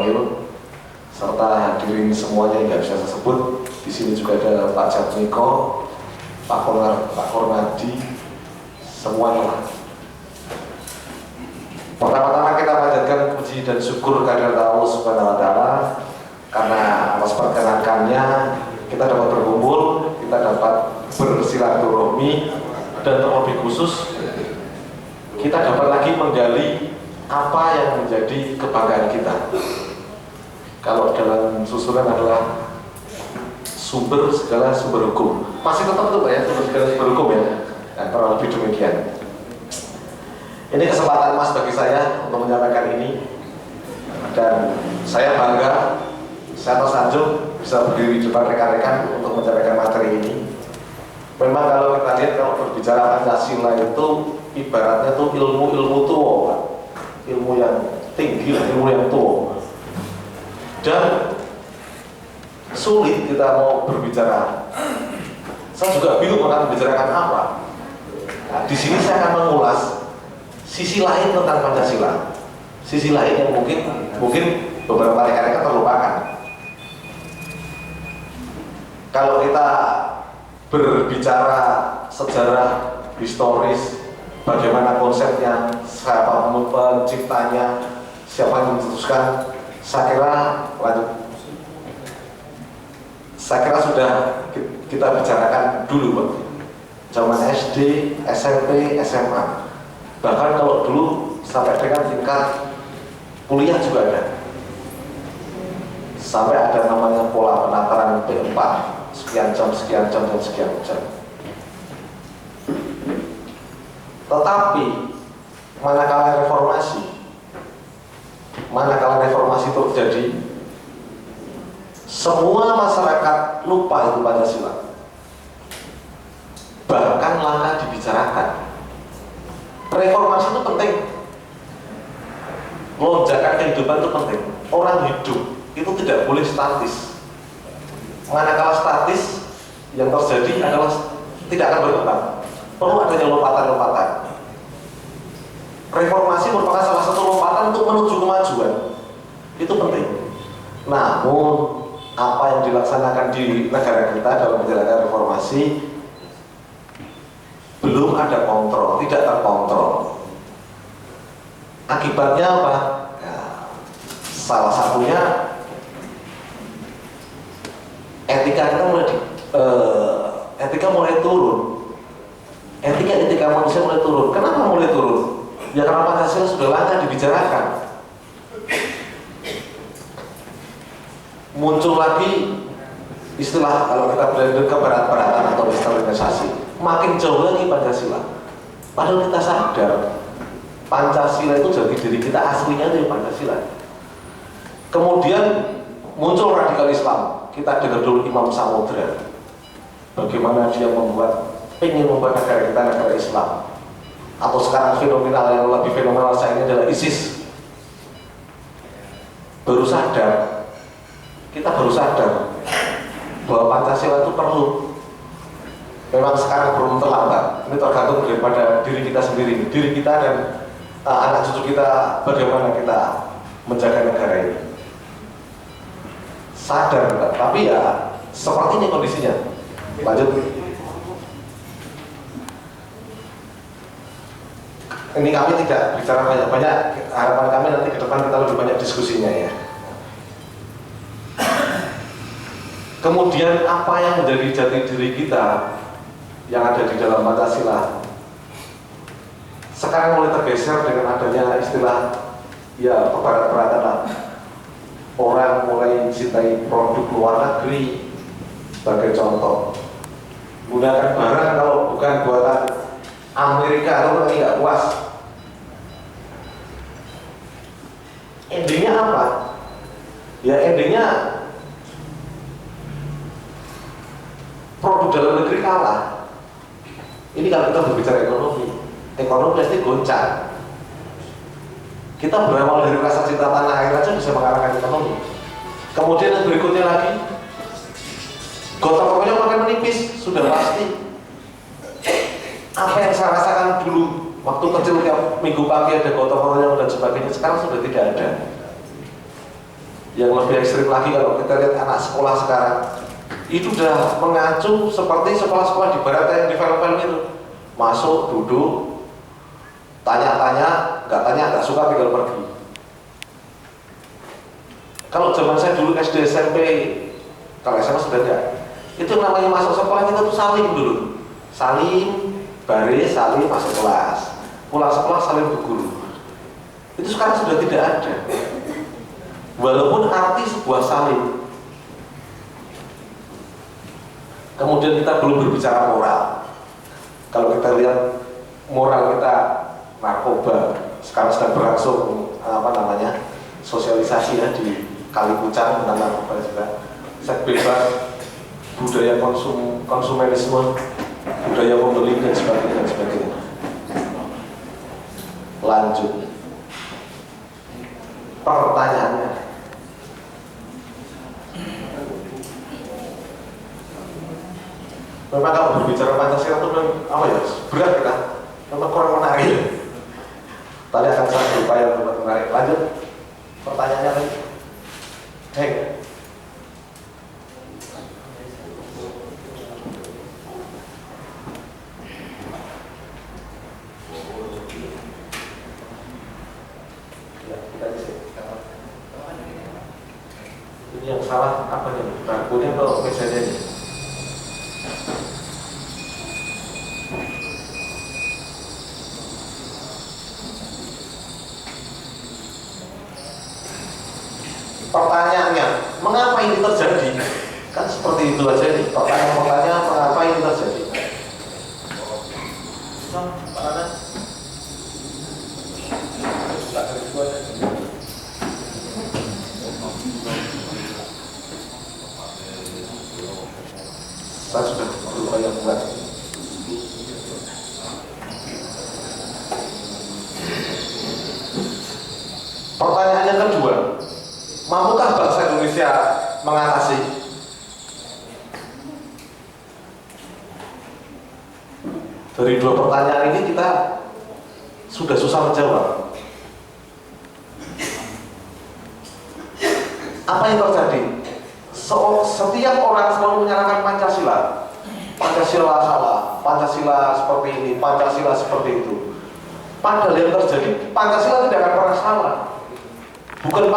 Kolonel, serta hadirin semuanya yang nggak bisa saya sebut. Di sini juga ada Pak Jatmiko, Pak Kornadi, semuanya lah. Pertama-tama kita panjatkan puji dan syukur kehadirat Allah Subhanahu wa Ta'ala karena atas perkenankannya kita dapat berkumpul, kita dapat bersilaturahmi, dan terlebih khusus kita dapat lagi menggali apa yang menjadi kebanggaan kita. Kalau dalam susunan adalah segala sumber hukum, masih tetap itu Pak ya, segala sumber hukum ya, kurang lebih demikian. Ini kesempatan emas bagi saya untuk menyampaikan ini, dan saya bangga, saya tersanjung bisa berdiri di depan rekan-rekan untuk menyampaikan materi ini. Memang kalau kita lihat, kalau berbicara Pancasila itu ibaratnya tuh ilmu tua, Pak. Ilmu yang tinggi, ilmu yang tua, dan sulit kita mau berbicara. Saya juga bingung akan membicarakan apa. Nah, di sini saya akan mengulas sisi lain tentang Pancasila, sisi lain yang mungkin beberapa rekan-rekan terlupakan. Kalau kita berbicara sejarah historis, bagaimana konsepnya, siapa penciptanya, siapa yang mencetuskan, saya kira sudah kita bicarakan dulu Pak, zaman SD, SMP, SMA. Bahkan kalau dulu sampai dengan tingkat kuliah juga ada. Sampai ada namanya pola penataran P4, sekian jam, dan sekian jam. Tetapi manakala reformasi terjadi, semua masyarakat lupa itu Pancasila. Bahkan langka dibicarakan. Reformasi itu penting, lonjakan kehidupan itu penting. Orang hidup itu tidak boleh statis. Manakala statis, yang terjadi adalah tidak akan berkembang. Perlu adanya lompatan-lompatan. Reformasi merupakan salah satu lompatan untuk menuju kemajuan. Itu penting. Namun apa yang dilaksanakan di negara kita dalam menjalankan reformasi belum ada kontrol, tidak terkontrol. Akibatnya apa? Ya, salah satunya etika kita mulai turun. Etika manusia mulai turun. Kenapa mulai turun? Ya karena Pancasila sudah lama dibicarakan. Muncul lagi istilah, kalau kita belajar ke barat-baratan atau westernisasi, makin jauh lagi Pancasila. Padahal kita sadar Pancasila itu jadi diri kita aslinya itu Pancasila. Kemudian muncul radikal Islam. Kita dengar dulu Imam Samudra, bagaimana dia ingin membuat negara kita negara Islam. Atau sekarang fenomenal, yang lebih fenomenal saya ini adalah ISIS. Kita baru sadar bahwa Pancasila itu perlu. Memang sekarang belum terlambat. Ini tergantung daripada diri kita sendiri, diri kita dan anak cucu kita, bagaimana kita menjaga negara ini. Sadar, tapi ya seperti ini kondisinya. Lanjut. Ini kami tidak bicara banyak. Harapan kami nanti ke depan kita lebih banyak diskusinya ya. Kemudian apa yang menjadi jati diri kita yang ada di dalam Pancasila sekarang mulai tergeser dengan adanya istilah ya kebarat-baratan lah. Orang mulai mencintai produk luar negeri. Sebagai contoh, gunakan barang kalau bukan buatan Amerika atau lagi nggak puas. Endingnya apa? Ya endingnya produk dalam negeri kalah. Ini kalau kita berbicara ekonomi pasti goncang. Kita berawal dari rasa cinta tanah air aja bisa mengarahkan ekonomi. Kemudian yang berikutnya lagi, gotong royong makin menipis, sudah pasti. Apa yang saya rasakan dulu waktu kecil tiap minggu pagi ada gotong royong dan sebagainya, sekarang sudah tidak ada. Yang lebih ekstrim lagi kalau kita lihat anak sekolah sekarang, itu udah mengacu seperti sekolah-sekolah di barat yang di film-film itu. Masuk, duduk, tanya-tanya, nggak suka tinggal pergi. Kalau zaman saya dulu SD SMP, kalau SMA sudah enggak, itu namanya masuk sekolah kita tuh salim dulu, salim, baris, salim, masuk kelas, pulang sekolah salim ke guru. Itu sekarang sudah tidak ada. Walaupun arti sebuah salim. Kemudian kita belum berbicara moral. Kalau kita lihat moral kita, narkoba sekarang sedang berlangsung sosialisasi ya di Kalipucang tentang narkoba juga, seks bebas, budaya konsumenisme, budaya pembeli dan sebagainya. Lanjut pertanyaannya, memang kalau berbicara Pancasila itu apa ya, berat kita, memang kurang menarik. Tadi akan saya berupaya untuk menarik. Lanjut pertanyaannya lagi. Hei, ini yang salah apa nih? Bangkunya atau mejanya ini? Pertanyaannya, mengapa ini terjadi? Kan seperti itu aja nih. Pertanyaan, mengapa ini terjadi? Saya sudah berupaya buat. Pertanyaan yang kedua, mampukah bangsa Indonesia mengatasi? Dari dua pertanyaan ini kita sudah susah menjawab. Apa yang terjadi? Setiap orang selalu menyalahkan Pancasila. Pancasila salah, Pancasila seperti ini, Pancasila seperti itu. Padahal yang terjadi, Pancasila tidak akan pernah salah. Bukan